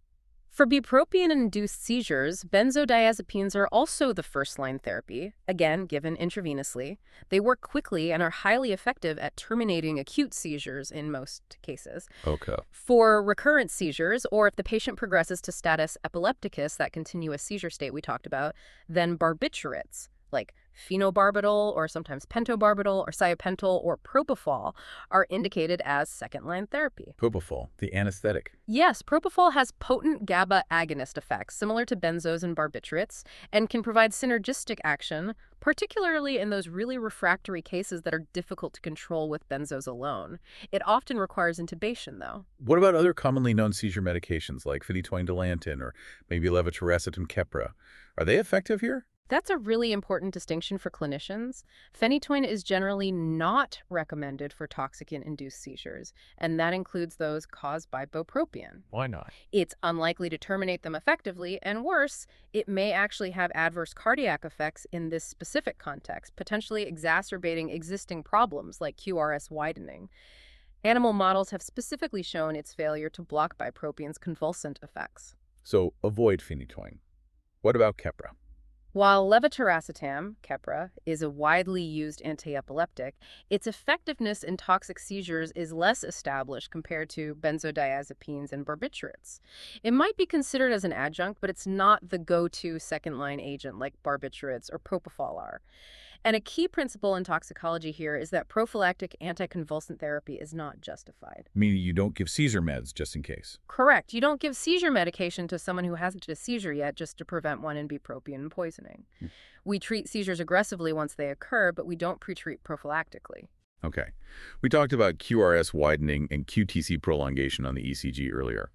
For bupropion-induced seizures, benzodiazepines are also the first-line therapy, again, given intravenously. They work quickly and are highly effective at terminating acute seizures in most cases. Okay. For recurrent seizures, or if the patient progresses to status epilepticus, that continuous seizure state we talked about, then barbiturates, like phenobarbital or sometimes pentobarbital or thiopental or propofol, are indicated as second-line therapy. Propofol, the anesthetic. Yes, propofol has potent GABA agonist effects similar to benzos and barbiturates and can provide synergistic action, particularly in those really refractory cases that are difficult to control with benzos alone. It often requires intubation, though. What about other commonly known seizure medications like phenytoin dilantin or maybe levetiracetam and Keppra? Are they effective here? That's a really important distinction for clinicians. Phenytoin is generally not recommended for toxicant-induced seizures, and that includes those caused by bupropion. Why not? It's unlikely to terminate them effectively, and worse, it may actually have adverse cardiac effects in this specific context, potentially exacerbating existing problems like QRS widening. Animal models have specifically shown its failure to block bupropion's convulsant effects. So avoid phenytoin. What about Keppra? While levetiracetam, Keppra, is a widely used antiepileptic, its effectiveness in toxic seizures is less established compared to benzodiazepines and barbiturates. It might be considered as an adjunct, but it's not the go-to second-line agent like barbiturates or propofol are. And a key principle in toxicology here is that prophylactic anticonvulsant therapy is not justified. Meaning you don't give seizure meds just in case. Correct. You don't give seizure medication to someone who hasn't had a seizure yet just to prevent one in bupropion poisoning. We treat seizures aggressively once they occur, but we don't pre-treat prophylactically. Okay. We talked about QRS widening and QTC prolongation on the ECG earlier.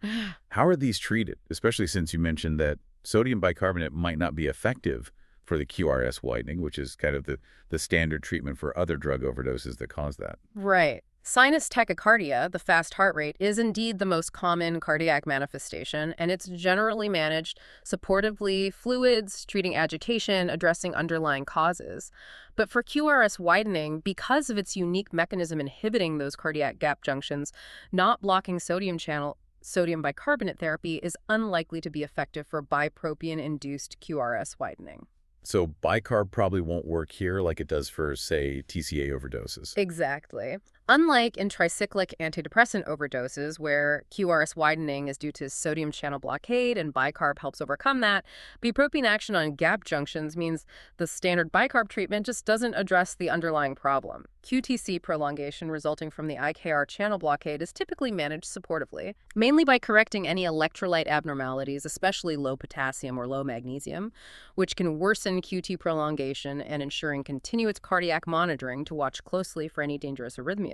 How are these treated, especially since you mentioned that sodium bicarbonate might not be effective for the QRS widening, which is kind of the standard treatment for other drug overdoses that cause that? Right. Sinus tachycardia, the fast heart rate, is indeed the most common cardiac manifestation, and it's generally managed supportively, fluids, treating agitation, addressing underlying causes. But for QRS widening, because of its unique mechanism inhibiting those cardiac gap junctions, not blocking sodium channel sodium bicarbonate therapy is unlikely to be effective for bupropion-induced QRS widening. So bicarb probably won't work here like it does for, say, TCA overdoses. Exactly. Unlike in tricyclic antidepressant overdoses, where QRS widening is due to sodium channel blockade and bicarb helps overcome that, bupropion action on gap junctions means the standard bicarb treatment just doesn't address the underlying problem. QTC prolongation resulting from the IKR channel blockade is typically managed supportively, mainly by correcting any electrolyte abnormalities, especially low potassium or low magnesium, which can worsen QT prolongation and ensuring continuous cardiac monitoring to watch closely for any dangerous arrhythmias.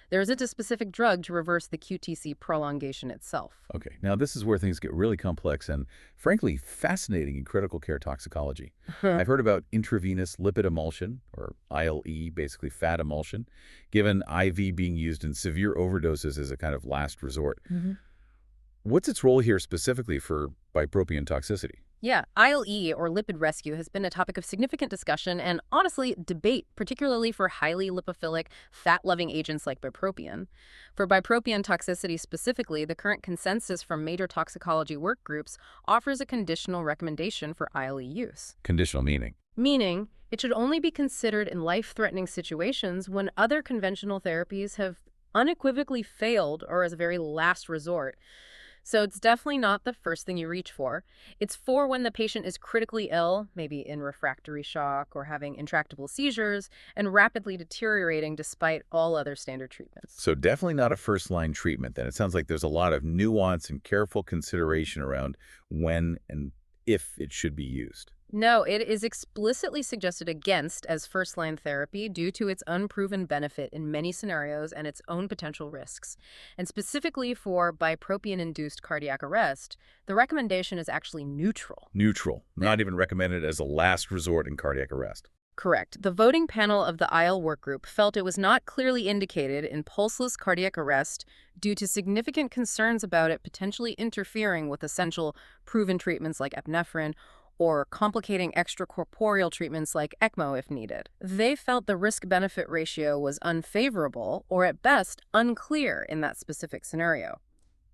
There isn't a specific drug to reverse the QTC prolongation itself. Okay, now this is where things get really complex and, frankly, fascinating in critical care toxicology. I've heard about intravenous lipid emulsion, or ILE, basically fat emulsion, given IV being used in severe overdoses as a kind of last resort. What's its role here specifically for bupropion toxicity? Yeah, ILE, or lipid rescue, has been a topic of significant discussion and, honestly, debate, particularly for highly lipophilic, fat-loving agents like bupropion. For bupropion toxicity specifically, the current consensus from major toxicology work groups offers a conditional recommendation for ILE use. Conditional meaning? Meaning, it should only be considered in life-threatening situations when other conventional therapies have unequivocally failed or as a very last resort. So it's definitely not the first thing you reach for. It's for when the patient is critically ill, maybe in refractory shock or having intractable seizures, and rapidly deteriorating despite all other standard treatments. So definitely not a first-line treatment then. It sounds like there's a lot of nuance and careful consideration around when and if it should be used. No, it is explicitly suggested against as first-line therapy due to its unproven benefit in many scenarios and its own potential risks. And specifically for bupropion-induced cardiac arrest, the recommendation is actually neutral. Neutral, not even recommended as a last resort in cardiac arrest. Correct. The voting panel of the IL workgroup felt it was not clearly indicated in pulseless cardiac arrest due to significant concerns about it potentially interfering with essential proven treatments like epinephrine or complicating extracorporeal treatments like ECMO if needed. They felt the risk-benefit ratio was unfavorable or at best unclear in that specific scenario.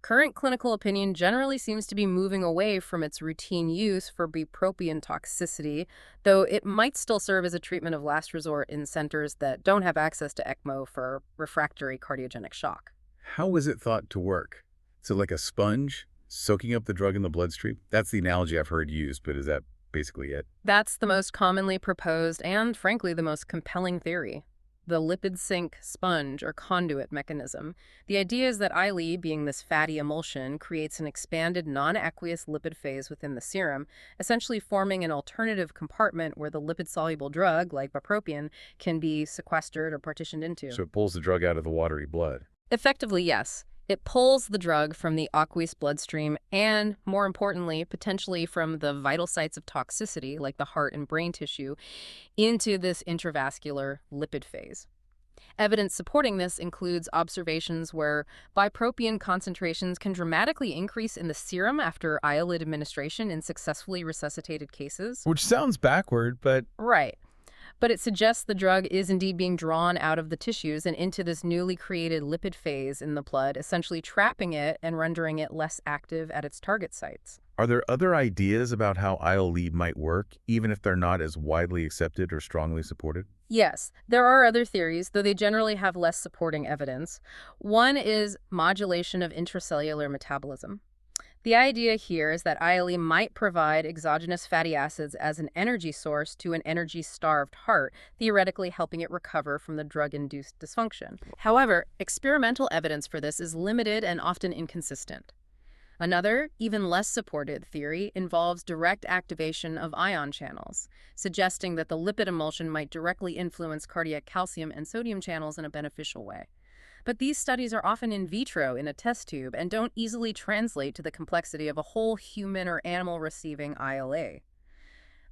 Current clinical opinion generally seems to be moving away from its routine use for bupropion toxicity, though it might still serve as a treatment of last resort in centers that don't have access to ECMO for refractory cardiogenic shock. How is it thought to work? Is it like a sponge, soaking up the drug in the bloodstream? That's the analogy I've heard used, but is that basically it? That's the most commonly proposed and, frankly, the most compelling theory. The lipid sink sponge or conduit mechanism. The idea is that ILE, being this fatty emulsion, creates an expanded non-aqueous lipid phase within the serum, essentially forming an alternative compartment where the lipid-soluble drug, like bupropion, can be sequestered or partitioned into. So it pulls the drug out of the watery blood. Effectively, yes. It pulls the drug from the aqueous bloodstream and, more importantly, potentially from the vital sites of toxicity, like the heart and brain tissue, into this intravascular lipid phase. Evidence supporting this includes observations where bupropion concentrations can dramatically increase in the serum after ILID administration in successfully resuscitated cases. Which sounds backward, but... Right. But it suggests the drug is indeed being drawn out of the tissues and into this newly created lipid phase in the blood, essentially trapping it and rendering it less active at its target sites. Are there other ideas about how ILE might work, even if they're not as widely accepted or strongly supported? Yes, there are other theories, though they generally have less supporting evidence. One is modulation of intracellular metabolism. The idea here is that ILE might provide exogenous fatty acids as an energy source to an energy-starved heart, theoretically helping it recover from the drug-induced dysfunction. However, experimental evidence for this is limited and often inconsistent. Another, even less supported theory involves direct activation of ion channels, suggesting that the lipid emulsion might directly influence cardiac calcium and sodium channels in a beneficial way. But these studies are often in vitro in a test tube and don't easily translate to the complexity of a whole human or animal receiving ILA.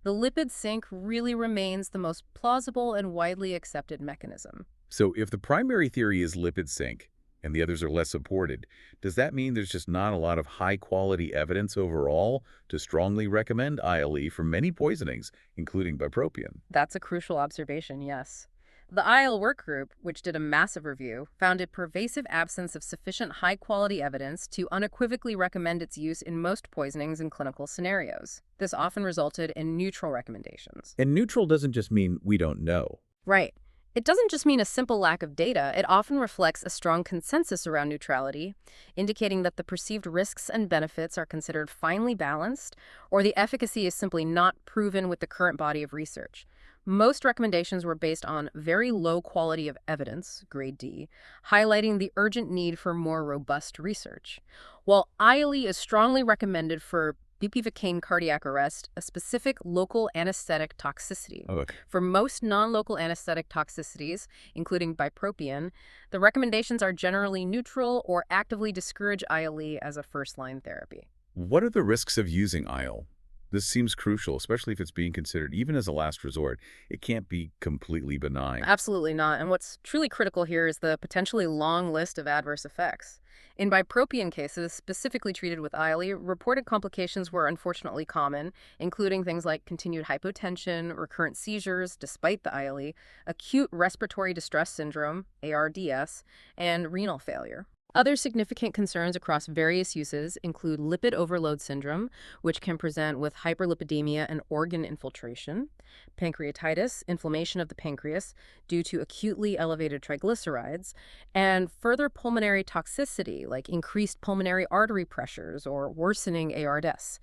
The lipid sink really remains the most plausible and widely accepted mechanism. So if the primary theory is lipid sink, and the others are less supported, does that mean there's just not a lot of high-quality evidence overall to strongly recommend ILE for many poisonings, including bupropion? That's a crucial observation, yes. The IL work group, which did a massive review, found a pervasive absence of sufficient high-quality evidence to unequivocally recommend its use in most poisonings in clinical scenarios. This often resulted in neutral recommendations. And neutral doesn't just mean we don't know. Right. It doesn't just mean a simple lack of data. It often reflects a strong consensus around neutrality, indicating that the perceived risks and benefits are considered finely balanced, or the efficacy is simply not proven with the current body of research. Most recommendations were based on very low quality of evidence, grade D, highlighting the urgent need for more robust research. While ILE is strongly recommended for bupivacaine cardiac arrest, a specific local anesthetic toxicity. Oh, okay. For most non-local anesthetic toxicities, including bupropion, the recommendations are generally neutral or actively discourage ILE as a first-line therapy. What are the risks of using IL? This seems crucial, especially if it's being considered even as a last resort. It can't be completely benign. Absolutely not. And what's truly critical here is the potentially long list of adverse effects. In bupropion cases, specifically treated with ILE, reported complications were unfortunately common, including things like continued hypotension, recurrent seizures despite the ILE, acute respiratory distress syndrome, ARDS, and renal failure. Other significant concerns across various uses include lipid overload syndrome, which can present with hyperlipidemia and organ infiltration, pancreatitis, inflammation of the pancreas due to acutely elevated triglycerides, and further pulmonary toxicity like increased pulmonary artery pressures or worsening ARDS.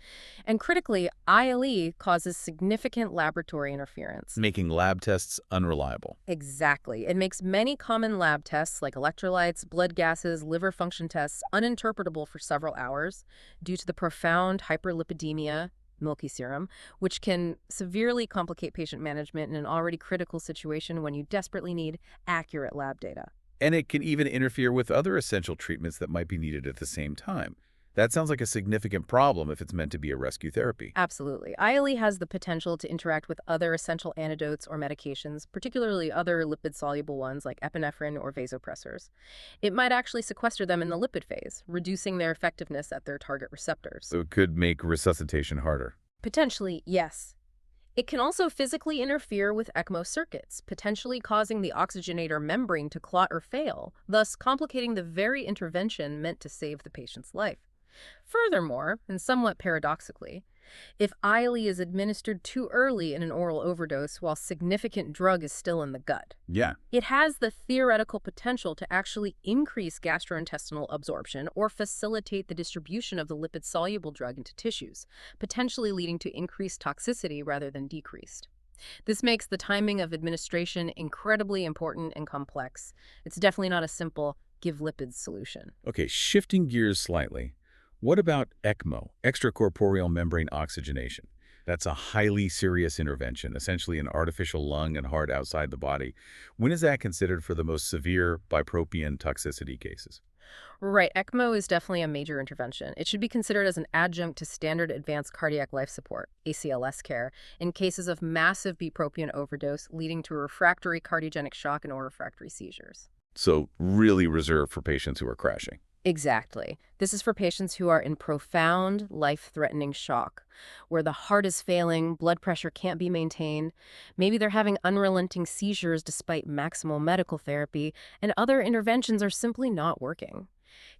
And critically, ILE causes significant laboratory interference. Making lab tests unreliable. Exactly. It makes many common lab tests like electrolytes, blood gases, liver function tests uninterpretable for several hours due to the profound hyperlipidemia, milky serum, which can severely complicate patient management in an already critical situation when you desperately need accurate lab data. And it can even interfere with other essential treatments that might be needed at the same time. That sounds like a significant problem if it's meant to be a rescue therapy. Absolutely. ILE has the potential to interact with other essential antidotes or medications, particularly other lipid-soluble ones like epinephrine or vasopressors. It might actually sequester them in the lipid phase, reducing their effectiveness at their target receptors. So it could make resuscitation harder. Potentially, yes. It can also physically interfere with ECMO circuits, potentially causing the oxygenator membrane to clot or fail, thus complicating the very intervention meant to save the patient's life. Furthermore, and somewhat paradoxically, if ILE is administered too early in an oral overdose while significant drug is still in the gut, Yeah. it has the theoretical potential to actually increase gastrointestinal absorption or facilitate the distribution of the lipid-soluble drug into tissues, potentially leading to increased toxicity rather than decreased. This makes the timing of administration incredibly important and complex. It's definitely not a simple give lipids solution. Okay, shifting gears slightly. What about ECMO, extracorporeal membrane oxygenation? That's a highly serious intervention, essentially an artificial lung and heart outside the body. When is that considered for the most severe bupropion toxicity cases? Right, ECMO is definitely a major intervention. It should be considered as an adjunct to standard advanced cardiac life support, ACLS care, in cases of massive bupropion overdose leading to refractory cardiogenic shock and or refractory seizures. So really reserved for patients who are crashing. Exactly. This is for patients who are in profound, life-threatening shock, where the heart is failing, blood pressure can't be maintained, maybe they're having unrelenting seizures despite maximal medical therapy, and other interventions are simply not working.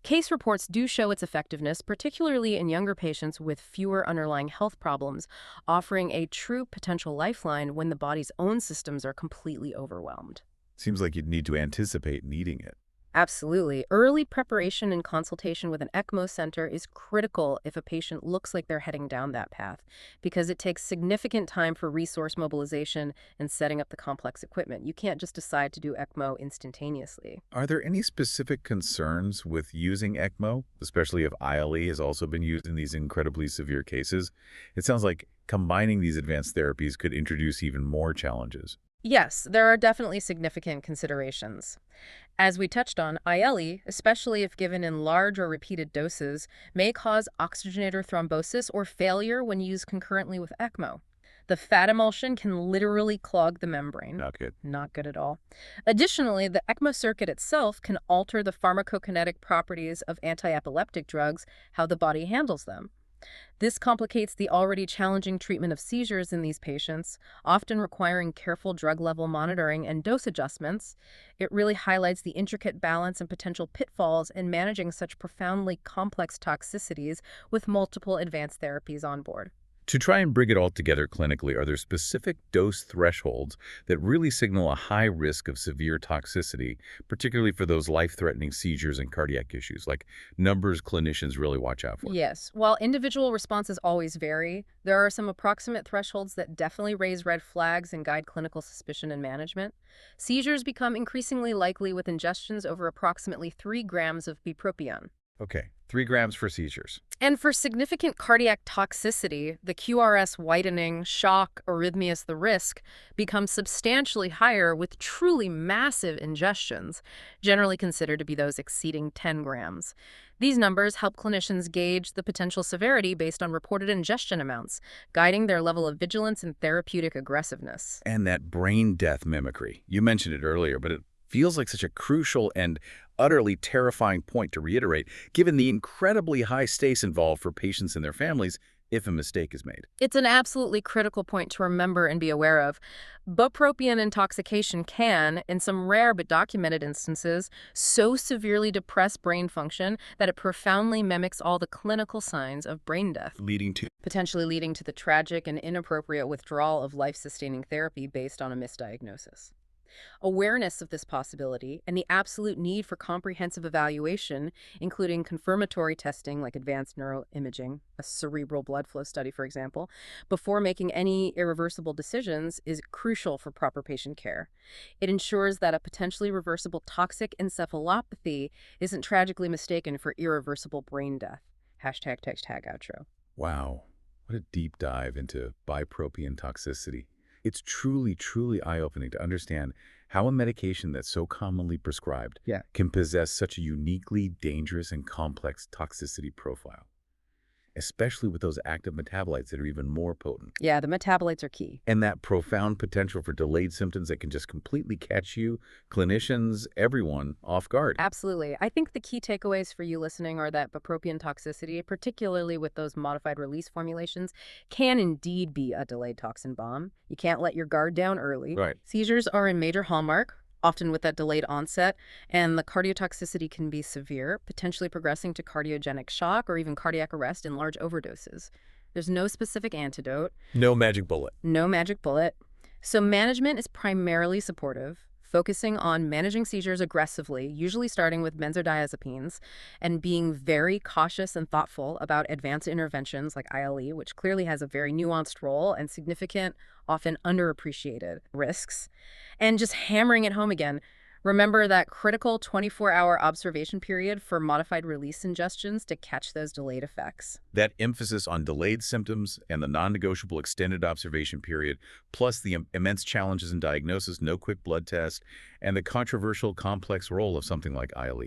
Case reports do show its effectiveness, particularly in younger patients with fewer underlying health problems, offering a true potential lifeline when the body's own systems are completely overwhelmed. Seems like you'd need to anticipate needing it. Absolutely. Early preparation and consultation with an ECMO center is critical if a patient looks like they're heading down that path, because it takes significant time for resource mobilization and setting up the complex equipment. You can't just decide to do ECMO instantaneously. Are there any specific concerns with using ECMO, especially if ILE has also been used in these incredibly severe cases? It sounds like combining these advanced therapies could introduce even more challenges. Yes, there are definitely significant considerations. As we touched on, ILE, especially if given in large or repeated doses, may cause oxygenator thrombosis or failure when used concurrently with ECMO. The fat emulsion can literally clog the membrane. Not good. Not good at all. Additionally, the ECMO circuit itself can alter the pharmacokinetic properties of anti-epileptic drugs, how the body handles them. This complicates the already challenging treatment of seizures in these patients, often requiring careful drug level monitoring and dose adjustments. It really highlights the intricate balance and potential pitfalls in managing such profoundly complex toxicities with multiple advanced therapies on board. To try and bring it all together clinically, are there specific dose thresholds that really signal a high risk of severe toxicity, particularly for those life-threatening seizures and cardiac issues, like numbers clinicians really watch out for? Yes, while individual responses always vary, there are some approximate thresholds that definitely raise red flags and guide clinical suspicion and management. Seizures become increasingly likely with ingestions over approximately 3 grams of bupropion. Okay, 3 grams for seizures. And for significant cardiac toxicity, the QRS widening, shock, arrhythmias, the risk becomes substantially higher with truly massive ingestions, generally considered to be those exceeding 10 grams. These numbers help clinicians gauge the potential severity based on reported ingestion amounts, guiding their level of vigilance and therapeutic aggressiveness. And that brain death mimicry. You mentioned it earlier, but it feels like such a crucial and utterly terrifying point to reiterate, given the incredibly high stakes involved for patients and their families if a mistake is made. It's an absolutely critical point to remember and be aware of. Bupropion intoxication can, in some rare but documented instances, so severely depress brain function that it profoundly mimics all the clinical signs of brain death, potentially leading to the tragic and inappropriate withdrawal of life-sustaining therapy based on a misdiagnosis. Awareness of this possibility and the absolute need for comprehensive evaluation, including confirmatory testing like advanced neuroimaging, a cerebral blood flow study, for example, before making any irreversible decisions is crucial for proper patient care. It ensures that a potentially reversible toxic encephalopathy isn't tragically mistaken for irreversible brain death. #outro. Wow, what a deep dive into bupropion toxicity. It's truly, truly eye-opening to understand how a medication that's so commonly prescribed can possess such a uniquely dangerous and complex toxicity profile, especially with those active metabolites that are even more potent. Yeah, the metabolites are key. And that profound potential for delayed symptoms that can just completely catch you, clinicians, everyone, off guard. Absolutely. I think the key takeaways for you listening are that bupropion toxicity, particularly with those modified release formulations, can indeed be a delayed toxin bomb. You can't let your guard down early. Right. Seizures are a major hallmark, often with that delayed onset, and the cardiotoxicity can be severe, potentially progressing to cardiogenic shock or even cardiac arrest in large overdoses. There's no specific antidote. No magic bullet. No magic bullet. So management is primarily supportive, focusing on managing seizures aggressively, usually starting with benzodiazepines, and being very cautious and thoughtful about advanced interventions like ILE, which clearly has a very nuanced role and significant, often underappreciated risks. And just hammering it home again, remember that critical 24-hour observation period for modified release ingestions to catch those delayed effects. That emphasis on delayed symptoms and the non-negotiable extended observation period, plus the immense challenges in diagnosis, no quick blood test, and the controversial complex role of something like ILE.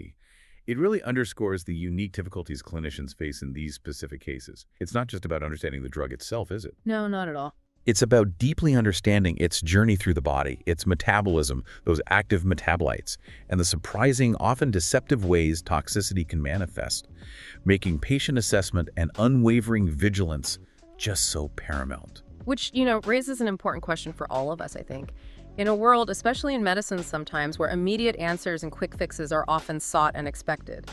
It really underscores the unique difficulties clinicians face in these specific cases. It's not just about understanding the drug itself, is it? No, not at all. It's about deeply understanding its journey through the body, its metabolism, those active metabolites, and the surprising, often deceptive ways toxicity can manifest, making patient assessment and unwavering vigilance just so paramount. Which, raises an important question for all of us, I think. In a world, especially in medicine sometimes, where immediate answers and quick fixes are often sought and expected,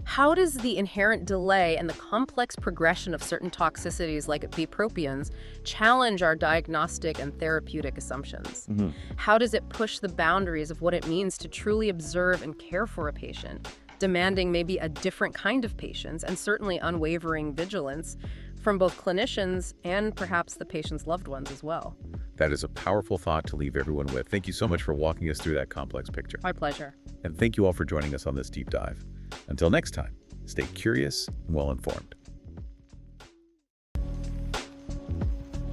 how does the inherent delay and the complex progression of certain toxicities like bupropions challenge our diagnostic and therapeutic assumptions? How does it push the boundaries of what it means to truly observe and care for a patient, demanding maybe a different kind of patience and certainly unwavering vigilance from both clinicians and perhaps the patient's loved ones as well? That is a powerful thought to leave everyone with. Thank you so much for walking us through that complex picture. My pleasure. And thank you all for joining us on this deep dive. Until next time, stay curious and well-informed.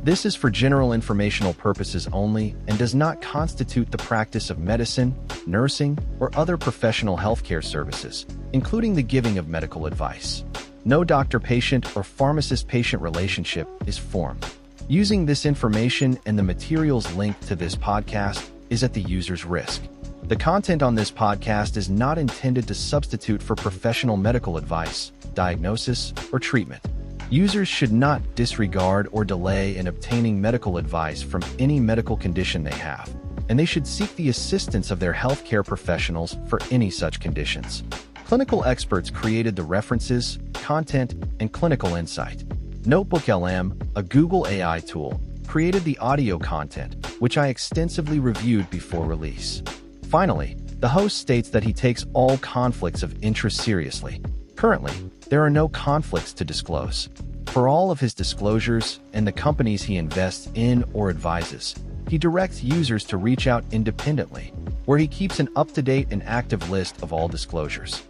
This is for general informational purposes only and does not constitute the practice of medicine, nursing, or other professional healthcare services, including the giving of medical advice. No doctor-patient or pharmacist-patient relationship is formed. Using this information and the materials linked to this podcast is at the user's risk. The content on this podcast is not intended to substitute for professional medical advice, diagnosis, or treatment. Users should not disregard or delay in obtaining medical advice from any medical condition they have, and they should seek the assistance of their healthcare professionals for any such conditions. Clinical experts created the references, content, and clinical insight. NotebookLM, a Google AI tool, created the audio content, which I extensively reviewed before release. Finally, the host states that he takes all conflicts of interest seriously. Currently, there are no conflicts to disclose. For all of his disclosures and the companies he invests in or advises, he directs users to reach out independently, where he keeps an up-to-date and active list of all disclosures.